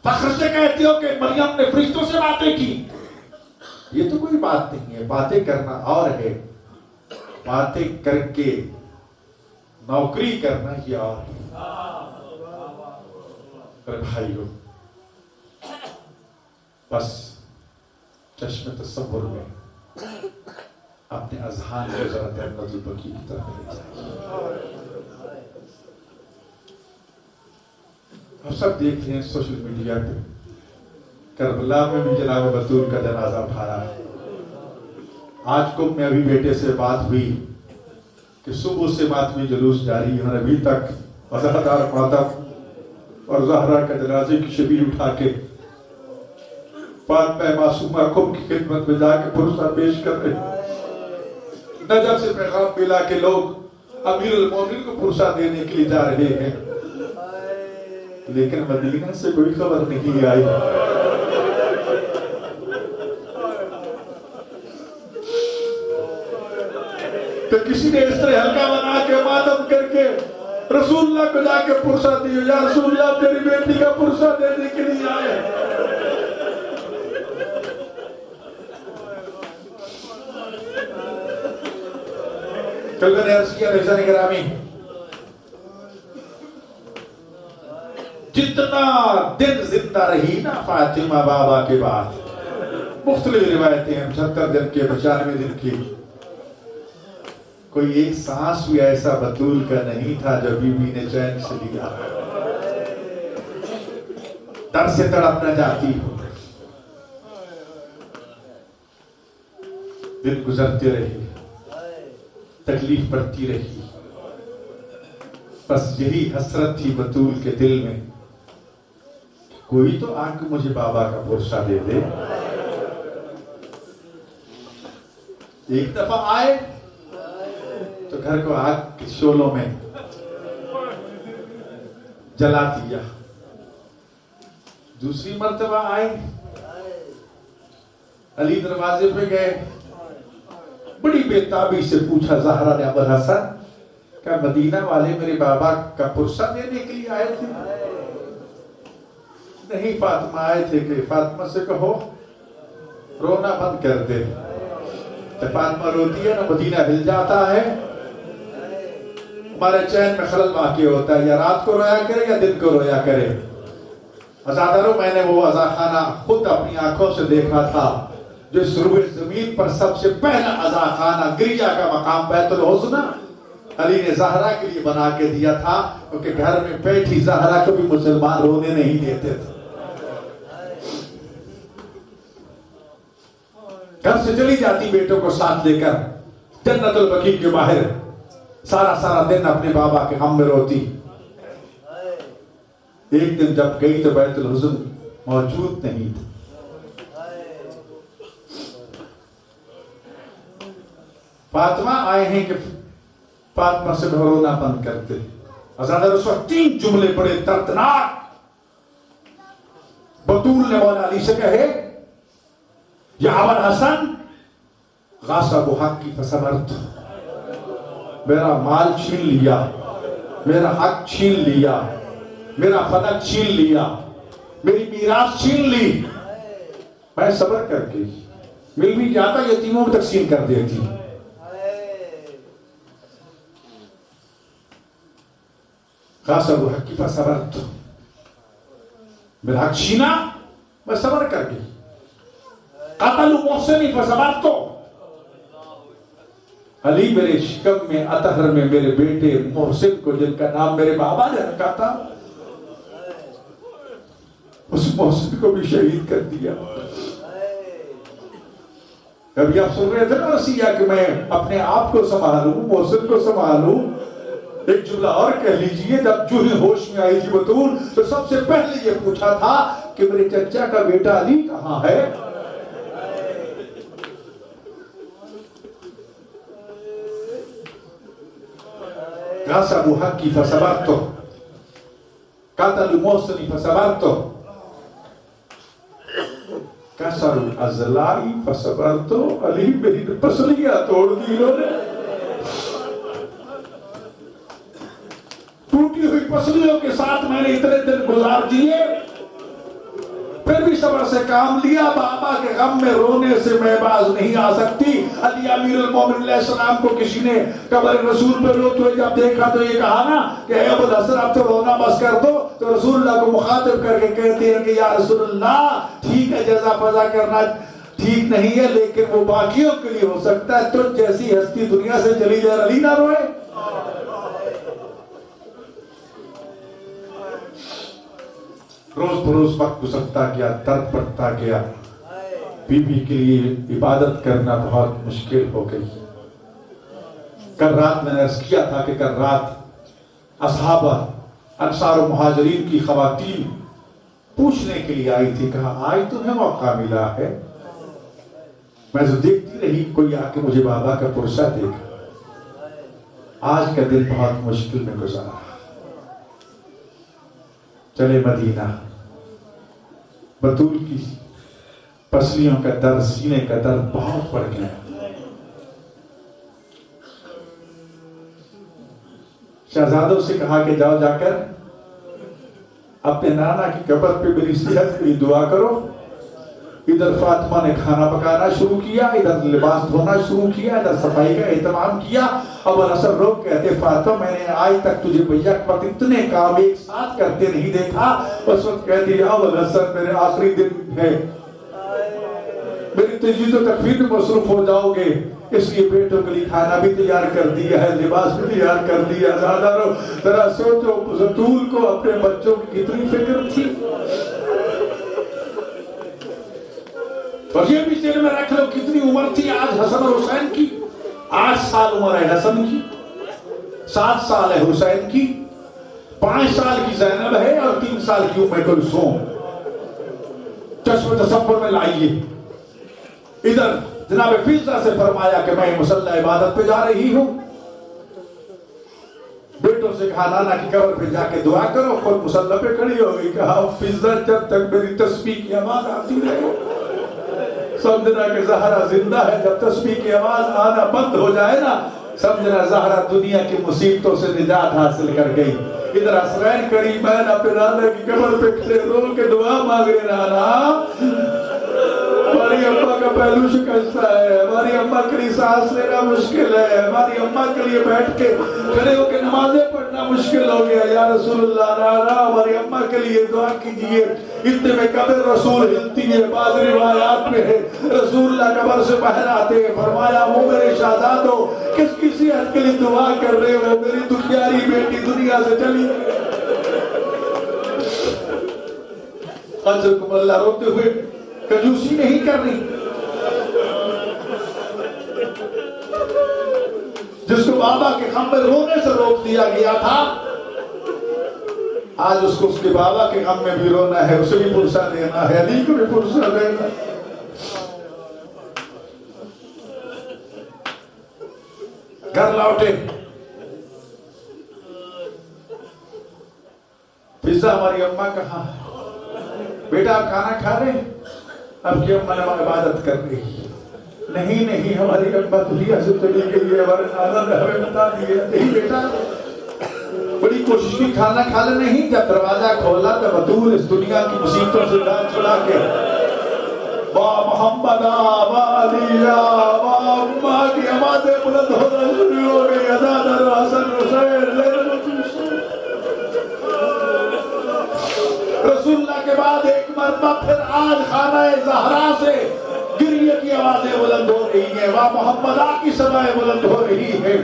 فخر سے کہتے ہو کہ مریم نے فرشتوں سے باتیں کی. یہ تو کوئی بات نہیں ہے، باتیں کرنا اور ہے، باتیں کر کے نوکری کرنا یہ اور ہے. بھائیو بس چشم تصور میں اپنے اذہان کو ذرا جنت البقیع کی طرف لے جائیں. ہم سب دیکھ رہے ہیں سوشل میڈیا پہ کربلا میں بھی جناب بطول کا جنازہ پھاڑا. آج کو میں ابھی بیٹے سے بات ہوئی کہ صبح سے ماتمی جلوس جاری ہے اور ابھی تک وضاحتار ماتم اور زہرا کا جنازے کی شبیہ اٹھا کے فاطمہ معصومہ قم کی خدمت میں جا کے پرسہ پیش کر رہے ہیں. نجف سے پیغام ملا کے لوگ امیر المومنین کو پرسہ دینے کے لیے جا رہے ہیں، لیکن مدینہ سے کوئی خبر نہیں آئی. تو کسی نے اس طرح ہلکا بنا کے ماتم کر کے رسول اللہ کو جا کے پرسہ دیو، یا رسول اللہ تیری بیٹی کا پرسہ دینے کے لیے آئے. کل میں نے عرض کیا رضوان گرامی، جتنا دن زندہ رہی نا فاطمہ بابا کے بعد، مختلف روایتیں ہیں 76 دن کے 95 دن کی، کوئی ایک سانس بھی ایسا بطول کا نہیں تھا جو بی بی نے چین سے لیا. در سے تڑپ نہ جاتی ہو، دن گزرتے رہے، تکلیف پڑتی رہی، بس یہی حسرت تھی بطول کے دل میں، کوئی تو آ کے مجھے بابا کا پرسہ دے دے. ایک دفعہ آئے تو گھر کو آگ کے شولوں میں جلا دیا. دوسری مرتبہ آئے، علی دروازے پہ گئے، بڑی بے تابی سے پوچھا زہرا نے ابوالحسن کہ مدینہ والے میرے بابا کا پرسہ دینے کے لیے آئے تھے؟ نہیں، فاطمہ آئے تھے کہ فاطمہ سے کہو رونا بند کر دے. جب فاطمہ روتی ہے نا مدینہ ہل جاتا ہے، ہمارے چین میں خلل واقع ہوتا ہے، یا رات کو رویا کرے یا دن کو رویا کرے. عزاداروں، میں نے وہ عزاخانہ خود اپنی آنکھوں سے دیکھا تھا جو اس روئے زمین پر سب سے پہلا عزاخانہ گرجا کا مقام بیت الحسن علی نے زہرا کے لیے بنا کے دیا تھا، کیونکہ گھر میں بیٹھی زہرا کو بھی مسلمان رونے نہیں دیتے تھے. گھر سے چلی جاتی بیٹوں کو ساتھ لے کر جنت البقیع کے باہر، سارا دن اپنے بابا کے غم میں روتی. ایک دن جب گئی تو بیت الحزن موجود نہیں تھا. فاطمہ آئے ہیں کہ فاطمہ سے رونا بند کرتے. عزادہ اس وقت 3 جملے بڑے دردناک بطول نے مولا علی سے کہے، یا ابوالحسن غاصب حقی فصبرت، میرا مال چھین لیا، میرا حق چھین لیا، میرا فلک چھین لیا، میری میراث چھین لی، میں صبر کر کے مل بھی جاتا یتیموں میں تقسیم کر دیتی. غاصب حقی فصبرت، میرا حق چھینا، میں صبر کر گئی. قتل محسنی فصبرت، علی میرے شکم میں اطہر میں میرے بیٹے محسن کو جن کا نام میرے بابا نے رکھا تھا، اس محسن کو بھی شہید کر دیا. کبھی آپ سن رہے تھے نا وصیہ کہ میں اپنے آپ کو سنبھالوں، محسن کو سنبھالوں، ایک جملہ اور کہہ لیجئے، جب جو ہی ہوش میں آئی تھی بطول تو سب سے پہلے یہ پوچھا تھا کہ میرے چچا کا بیٹا علی کہاں ہے؟ غصب حقی فصبرتو، قتل محسنی فصبرتو، کسر الاضلاعی فصبرتو۔ علی میری پسلیاں توڑ دی انہوں نے، ٹوٹی ہوئی پسلیوں کے ساتھ میں نے اتنے دن گزار دیے، پھر بھی صبر سے کام لیا۔ بابا کے غم میں رونے سے میں باز نہیں آ سکتی۔ علی امیر المومنین علیہ السلام کو کسی نے قبر رسول پہ روتے ہوئے جب دیکھا تو یہ کہا نا کہ اے ابو الحسن اب تو رونا بس کر دو، تو رسول اللہ کو مخاطب کر کے کہتے ہیں کہ یا رسول اللہ ٹھیک ہے جزا فضا کرنا ٹھیک نہیں ہے، لیکن وہ باقیوں کے لیے ہو سکتا ہے، تو جیسی ہستی دنیا سے چلی جائے علی نہ روئے۔ روز بروز وقت گزرتا گیا، درد بڑھتا گیا، بی بی کے لیے عبادت کرنا بہت مشکل ہو گئی۔ کل رات میں نے عرض کیا تھا کہ کل رات اصحابہ انصار و مہاجرین کی خواتین پوچھنے کے لیے آئی تھی، کہا آج تمہیں موقع ملا ہے؟ میں تو دیکھتی رہی کوئی آ کے مجھے بابا کا پرسہ دے گا۔ آج کا دن بہت مشکل میں گزارا، چلے مدینہ۔ بطول کی پسلیوں کا درد، سینے کا درد بہت بڑھ گیا۔ شہزادوں سے کہا کہ جاؤ جا کر اپنے نانا کی قبر پہ میری صحت کے لیے دعا کرو۔ ادھر فاطمہ نے کھانا پکانا شروع کیا، ادھر لباس دھونا شروع کیا، ادھر صفائی کا اہتمام کیا۔ ابو الحسن روک کہتے فاطمہ میں نے آج تک تجھے بھیا کے وقت اتنے کام ایک ساتھ کرتے نہیں دیکھا۔ اس وقت کہتی ابو الحسن میرے آخری دن ہے، میری تجویز و تکفیر میں مصروف ہو جاؤ گے، اس لیے بیٹوں کے لیے کھانا بھی تیار کر دیا ہے، لباس بھی تیار کر دیا۔ زادارو ذرا سوچو بطول کو اپنے بچوں کی کتنی فکر تھی، اور یہ بھی ذہن میں رکھ لو کتنی عمر تھی آج حسن اور حسین کی۔ 8 سال عمر ہے حسن کی، 7 سال ہے حسین کی، 5 سال کی زینب ہے اور 3 سال کی ام کلثوم۔ چشم تصور میں لائیے۔ ادھر جناب فیضہ سے فرمایا کہ میں مصلی عبادت پہ جا رہی ہوں، بیٹوں سے کہا نانا کی قبر پہ جا کے دعا کرو، خود مصلی پہ کھڑی ہو گئی۔ کہا فیضہ جب تک میری تسبیح کی آواز آتی رہے، سمجھنا کہ زہرا زندہ ہے، جب تسبیح کی آواز آنا بند ہو جائے نا سمجھنا زہرا دنیا کی مصیبتوں سے نجات حاصل کر گئی۔ ادھر حسنین کریمین اپنے نانا کی قبر پہ کھڑے رو کے دعا مانگ رہے، نانا ہماری اماں کا پہلو شکستہ ہے، ہماری اماں کے لیے سانس لینا مشکل ہے، ہماری اماں کے لیے بیٹھ کے کھڑے ہو کے نمازیں پڑھنا مشکل ہو گیا، یا رسول اللہ نانا ہماری اماں کے لیے دعا کیجئے۔ اتنے میں قبر رسول ہلتی ہے، بعض روایات میں ہے رسول اللہ قبر سے باہر آتے ہیں، فرمایا وہ میرے شہزادو کس کی صحت کے لیے دعا کر رہے ہو؟ میری دکھیاری بیٹی دنیا سے چلی حضرت اللہ روتے ہوئے کنجوسی نہیں کرنی، جس کو بابا کے غم میں رونے سے روک دیا گیا تھا آج اس کو اس کے بابا کے غم میں بھی رونا ہے، اسے بھی پرسہ دینا ہے، علی کو بھی پرسہ دینا۔ گھر لوٹے، فضہ ہماری اماں کہاں ہے؟ بیٹا آپ کھانا کھا رہے ہیں؟ اب کی اماں نے عبادت کر رہی ہے۔ نہیں ہماری اماں دنیا سے چلی گئی ہے، ہمارے نانا نے ہمیں بتا دیا۔ نہیں بیٹا بڑی کوشش کی کھانا کھا لے، نہیں جب دروازہ کھولا تو بطول اس دنیا کی مصیبتوں سے جان چھڑا کے وا محمد وا علی وا اماں کی آوازیں بلند ہونا شروع ہو گئی، ازادر حسن حسین رسول اللہ کے بعد ایک مرتبہ پھر آج خانہ زہرا سے گریہ کی آوازیں بلند ہو رہی ہیں، وا محمد کی صدائیں بلند ہو رہی ہیں۔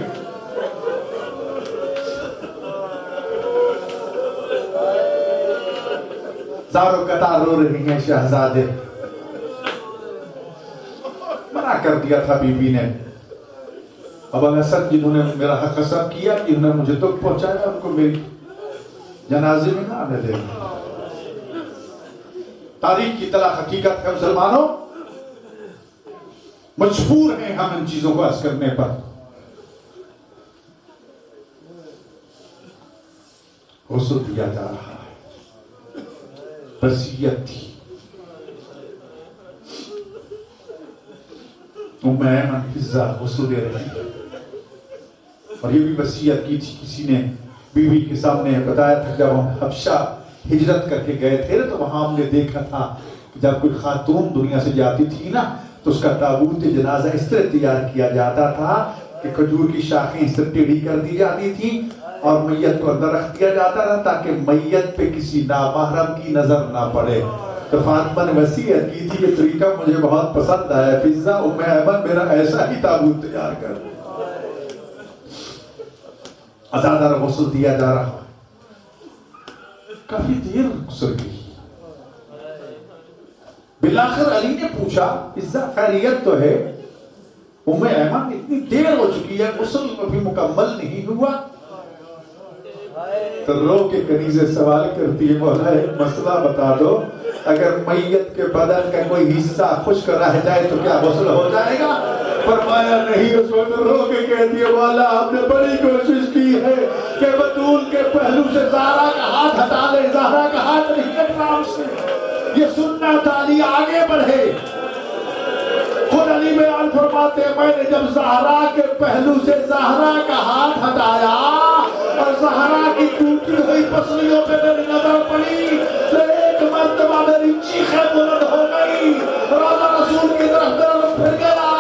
زارو قطار رو رہی ہیں شہزادے۔ منع کر دیا تھا بی بی نے، ابو الحسن جنہوں نے میرا حق حساب کیا کہ انہوں نے مجھے دکھ پہنچایا، ان کو میری جنازے میں نہ آنے دے. تاریخ کی طرح حقیقت ہے مسلمانوں، مجبور ہیں ہم ان چیزوں کو عرض کرنے پر. غسل دیا جا رہا ہے، وصیت تھی. ام ایمن فضہ غسل دے رہی ہے، اور یہ بھی وصیت کی تھی. کسی نے بیوی کے سامنے بتایا تھا جب ہم حبشہ ہجرت کر کے گئے تھے تو وہاں ہم نے دیکھا تھا جب کوئی خاتون دنیا سے جاتی تھی نا تو اس کا تابوت جنازہ اس طرح تیار کیا جاتا تھا کہ کھجور کی شاخیں اس طرح ٹیڑھی کر دی جاتی تھی اور میت کو اندر رکھ دیا جاتا تھا تاکہ میت پہ کسی نامحرم کی نظر نہ پڑے. تو فاطمہ نے وصیت کی تھی یہ طریقہ مجھے بہت پسند آیا، فضہ ام ایمن میرا ایسا ہی تابوت تیار کر. ازادہ غسل دیا جا رہا، کافی دیر غسل کی. بلاخر علی نے پوچھا فضہ خیریت تو ہے؟ ام ایمن اتنی دیر ہو چکی ہے غسل ابھی مکمل نہیں ہوا. تو رو کے کنیزے سوال کرتی ہے مولا ایک مسئلہ بتا دو، اگر میت کے بدن کا کوئی حصہ خشک رہ جائے تو کیا غسل ہو جائے گا؟ فرمایا نہیں. اس وقت رو کے کہتی ہے مولا ہم نے بڑی کوشش کی ہے کہ بطول کے پہلو سے زہرا کا ہاتھ ہٹا لے، زہرا کا ہاتھ نہیں ہٹنا اس سے، یہ سنت علی آگے بڑھے. خود علی بیان فرماتے ہیں میں نے جب زہرا کے پہلو سے زہرا کا ہاتھ ہٹایا اور زہرا کی ٹوٹی ہوئی پسلیوں پہ میری نظر پڑی تو ایک مرتبہ میری چیخیں بلند ہو گئی، روزہ رسول کی طرف درد پھر گیا.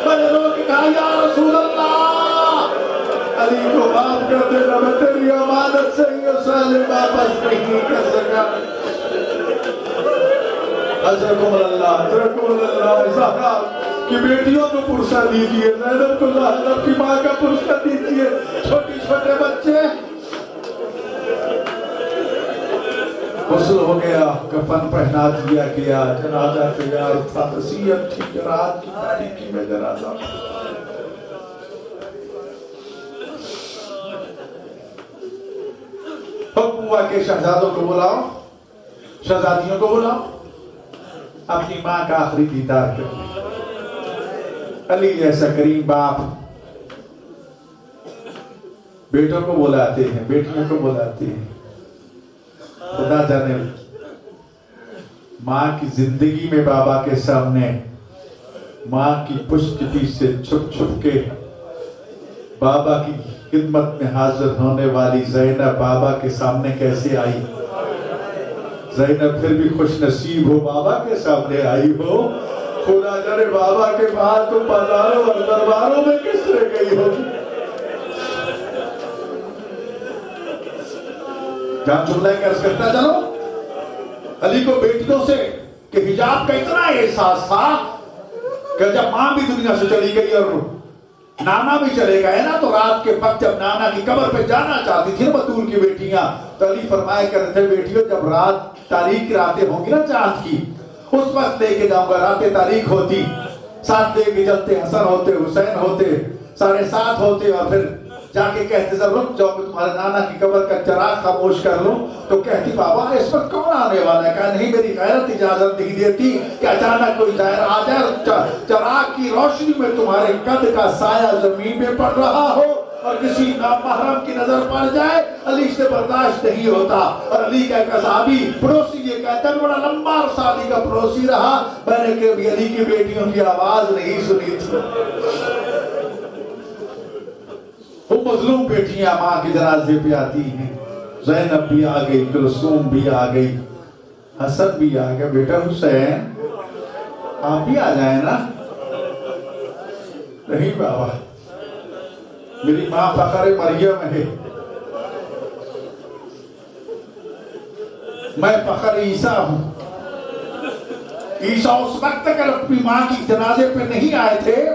میں نے رو کے کہا یا رسول اللہ علی کو معاف کر دینا، میں تیری امانت سے یہ سالے واپس نہیں کر سکا. حضرکم اللہ حضرکم اللہ. زہرا کی بیٹیوں کو پرسہ دیجئے، زینب کو زینب کی ماں کا پرسہ دیجئے، چھوٹی چھوٹے بچے. غسل ہو گیا، کفن پہنا دیا گیا، جنازہ تیار تھا. وصیت تھی رات کی تاریکی میں جنازہ. حکم ہوا کہ شہزادوں کو بلاؤ، شہزادیوں کو بلاؤ، اپنی ماں کا آخری دیدار کریں. علی جیسا کریم باپ بیٹوں کو بلاتے ہیں، بیٹیوں کو بلاتے ہیں. خدا جانے ماں کی زندگی میں بابا کے سامنے ماں کی پشت پیچھے سے چھپ چھپ کے بابا کی خدمت میں حاضر ہونے والی زینب بابا کے سامنے کیسے آئی. زینب پھر بھی خوش نصیب ہو بابا کے سامنے آئی ہو. خدا جانے بابا کے بعد تم بازاروں اور درباروں میں کس طرح گئی ہو. جان جملہ عرض کرتا چلو علی کو بیٹیوں سے کہ حجاب کا اتنا احساس تھا کہ جب ماں بھی دنیا سے چلی گئی اور نانا بھی چلے گئے نا تو رات کے وقت جب نانا کی قبر پہ جانا چاہتی تھی بطول کی بیٹیاں تو علی فرمایا کرتے تھے بیٹیوں جب رات تاریخ کی راتیں ہوں گی نا چاند کی اس وقت لے کے جاؤں گا. راتیں تاریخ ہوتی ساتھ لے کے چلتے، حسن ہوتے حسین ہوتے سارے ساتھ ہوتے اور پھر جا کے کہتے سر رک جاؤ تمہارے نانا کی قبر کا چراغ خاموش کر لوں. تو کہتی بابا اس وقت کون آنے والا ہے؟ کہا نہیں میری غیرت اجازت نہیں دیتی کہ اچانک کوئی ظاہر آ جائے، چراغ کی روشنی میں تمہارے قد کا سایہ زمین میں پڑ رہا ہو اور کسی نامحرم کی نظر پڑ جائے. علی سے برداشت نہیں ہوتا. اور علی کا ایک صحابی پڑوسی یہ کہتا ہے بڑا لمبا عرصہ علی کا پڑوسی رہا، میں نے کبھی علی کی بیٹیوں کی آواز نہیں سنی تھی. وہ مظلوم بیٹیاں ماں کے جنازے پہ آتی ہیں. زینب بھی آ گئی، کلثوم بھی آ گئی، حسن بھی آ گیا. بیٹا حسین آپ بھی آ جائیں نا. نہیں بابا میری ماں فخر مریم ہے، میں فخر عیسیٰ ہوں. عیسیٰ اس وقت تک اپنی ماں کی جنازے پہ نہیں آئے تھے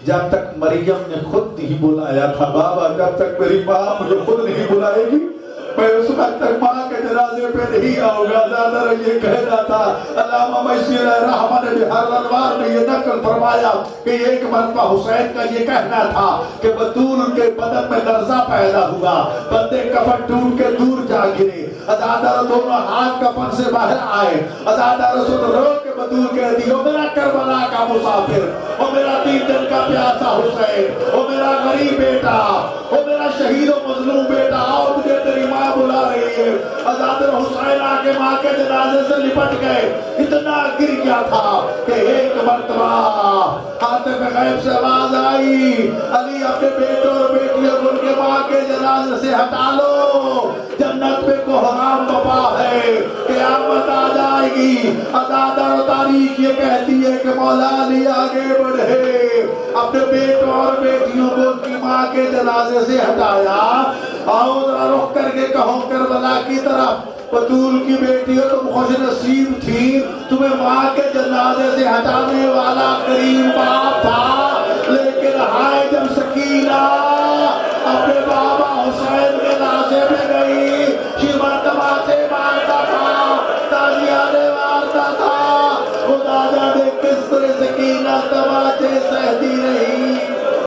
جب تک مریم نے خود نہیں بلایا تھا. بابا جب تک میری ماں مجھے خود نہیں بلائے گی میں اس وقت تک ماں کے جنازے پہ نہیں آؤں گا. زیادہ یہ کہنا تھا. علامہ مشیر رحمہ نے بحر الانوار میں یہ نقل فرمایا کہ ایک مرتبہ حسین کا یہ کہنا تھا کہ بطول کے بدن میں لرزہ پیدا ہوا, بندے کفن ٹوٹ کے دور جا گرے. ازادہ دونوں ہاتھ کفن سے باہر آئے. ازادہ رسول رو کے بطول کہہ دی, او میرا کربلا کا مسافر, او میرا 3 دن کا پیاسا حسین, او میرا غریب بیٹا, او میرا شہید و مظلوم بیٹا, آؤ تجھے تیری ماں بلا رہی ہے. ازادہ حسین آ کے ماں کے جنازے سے لپٹ گئے. اتنا گر گیا تھا کہ ایک مرتبہ حاتم غیب سے آواز آئی, علی اپنے بیٹوں اور بیٹیوں کو ان کے ماں کے جنازے سے ہٹا لو, جنت میں کوہرام بپا ہے, قیامت آ جائے گی. ازادہ تاریخ یہ کہتی ہے کہ مولا علی آگے بڑھے, اپنے بیٹوں اور بیٹیوں کو ان کی ماں کے جنازے سے ہٹایا. آؤ ذرا رخ کر کے کہو کربلا کی طرف, بطول کی بیٹیوں تم خوش نصیب تھی, تمہیں ماں کے جنازے سے ہٹانے والا کریم باپ تھا, لیکن ہائے